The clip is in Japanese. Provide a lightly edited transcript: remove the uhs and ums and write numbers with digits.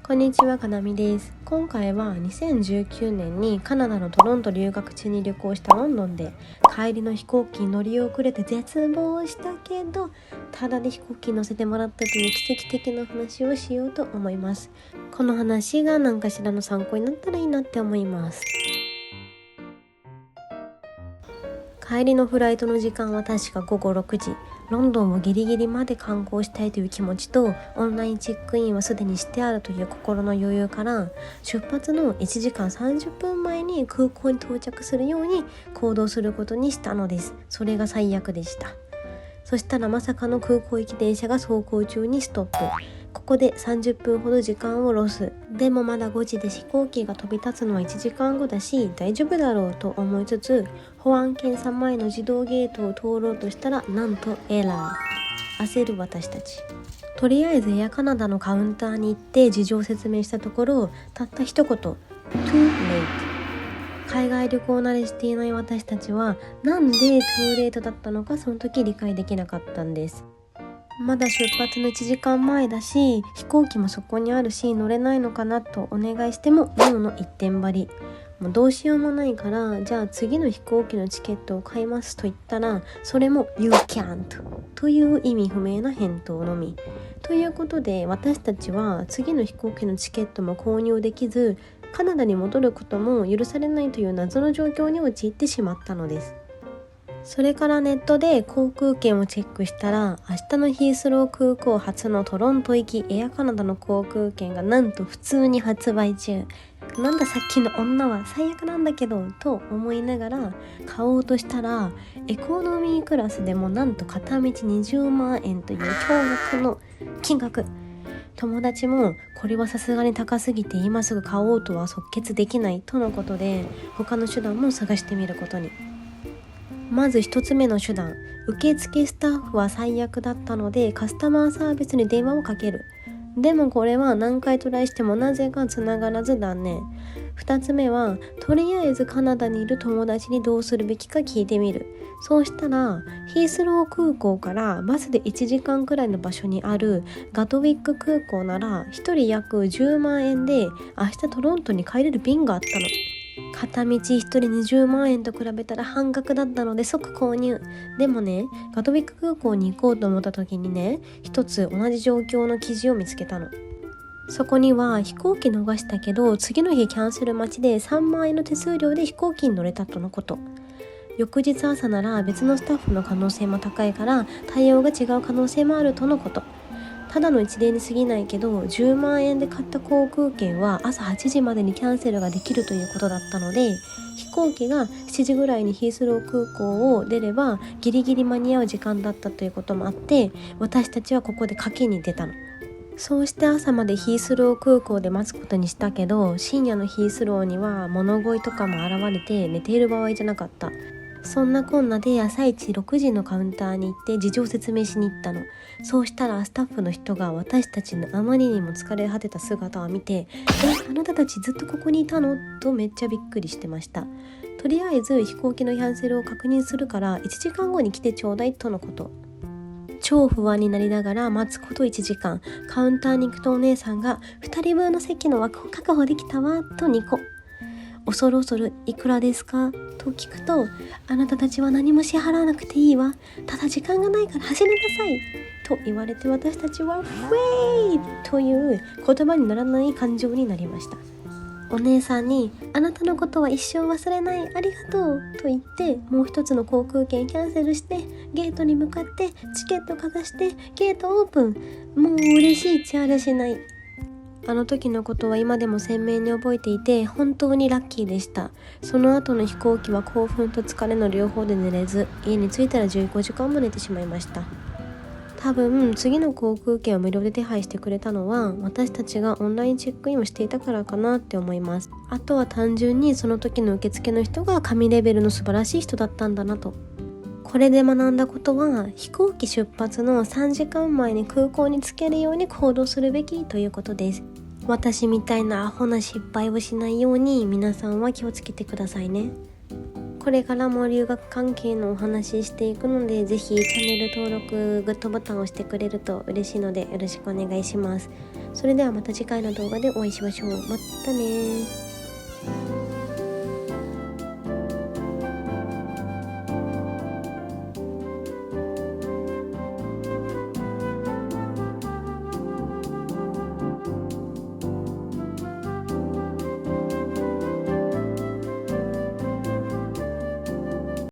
こんにちは、かなみです。今回は2019年にカナダのトロント留学中に旅行したロンドンで帰りの飛行機に乗り遅れて絶望したけどただで飛行機に乗せてもらったという奇跡的な話をしようと思います。この話が何かしらの参考になったらいいなって思います。帰りのフライトの時間は確か午後6時。ロンドンをギリギリまで観光したいという気持ちとオンラインチェックインはすでにしてあるという心の余裕から出発の1時間30分前に空港に到着するように行動することにしたのです。それが最悪でした。そしたらまさかの空港行き電車が走行中にストップ。ここで30分ほど時間をロス。でもまだ5時で飛行機が飛び立つのは1時間後だし大丈夫だろうと思いつつ保安検査前の自動ゲートを通ろうとしたらなんとエラー。焦る私たち。とりあえずエアカナダのカウンターに行って事情を説明したところたった一言 Too late。海外旅行慣れしていない私たちはなんで Too late だったのかその時理解できなかったんです。まだ出発の1時間前だし飛行機もそこにあるし乗れないのかなとお願いしてもノーの一点張り。もうどうしようもないからじゃあ次の飛行機のチケットを買いますと言ったらそれも You can't という意味不明な返答のみ。ということで私たちは次の飛行機のチケットも購入できずカナダに戻ることも許されないという謎の状況に陥ってしまったのです。それからネットで航空券をチェックしたら明日のヒースロー空港発のトロント行きエアカナダの航空券がなんと普通に発売中。なんださっきの女は最悪なんだけどと思いながら買おうとしたらエコノミークラスでもなんと片道20万円という驚愕の金額。友達もこれはさすがに高すぎて今すぐ買おうとは即決できないとのことで他の手段も探してみることに。まず一つ目の手段、受付スタッフは最悪だったのでカスタマーサービスに電話をかける。でもこれは何回トライしてもなぜか繋がらず断念。二つ目はとりあえずカナダにいる友達にどうするべきか聞いてみる。そうしたらヒースロー空港からバスで1時間くらいの場所にあるガトウィック空港なら1人約10万円で明日トロントに帰れる便があったの。片道1人20万円と比べたら半額だったので即購入。でもね、ガトウィック空港に行こうと思った時にね、一つ同じ状況の記事を見つけたの。そこには飛行機逃したけど次の日キャンセル待ちで3万円の手数料で飛行機に乗れたとのこと。翌日朝なら別のスタッフの可能性も高いから対応が違う可能性もあるとのこと。ただの一例に過ぎないけど10万円で買った航空券は朝8時までにキャンセルができるということだったので飛行機が7時ぐらいにヒースロー空港を出ればギリギリ間に合う時間だったということもあって私たちはここで賭けに出たの。そうして朝までヒースロー空港で待つことにしたけど深夜のヒースローには物乞いとかも現れて寝ている場合じゃなかった。そんなこんなで朝一6時のカウンターに行って事情説明しに行ったの。そうしたらスタッフの人が私たちのあまりにも疲れ果てた姿を見てあなたたちずっとここにいたのとめっちゃびっくりしてました。とりあえず飛行機のキャンセルを確認するから1時間後に来てちょうだいとのこと。超不安になりながら待つこと1時間。カウンターに行くとお姉さんが2人分の席の枠を確保できたわと2個。恐る恐るいくらですかと聞くとあなたたちは何も支払わなくていいわただ時間がないから走りなさいと言われて私たちはフェイという言葉にならない感情になりました。お姉さんにあなたのことは一生忘れないありがとうと言ってもう一つの航空券キャンセルしてゲートに向かってチケットかざしてゲートオープン。もう嬉しいちゃあれしない。あの時のことは今でも鮮明に覚えていて本当にラッキーでした。その後の飛行機は興奮と疲れの両方で寝れず家に着いたら15時間も寝てしまいました。多分次の航空券を無料で手配してくれたのは私たちがオンラインチェックインをしていたからかなって思います。あとは単純にその時の受付の人が神レベルの素晴らしい人だったんだなと。これで学んだことは飛行機出発の3時間前に空港に着けるように行動するべきということです。私みたいなアホな失敗をしないように皆さんは気をつけてくださいね。これからも留学関係のお話ししていくのでぜひチャンネル登録グッドボタンを押してくれると嬉しいのでよろしくお願いします。それではまた次回の動画でお会いしましょう。またね。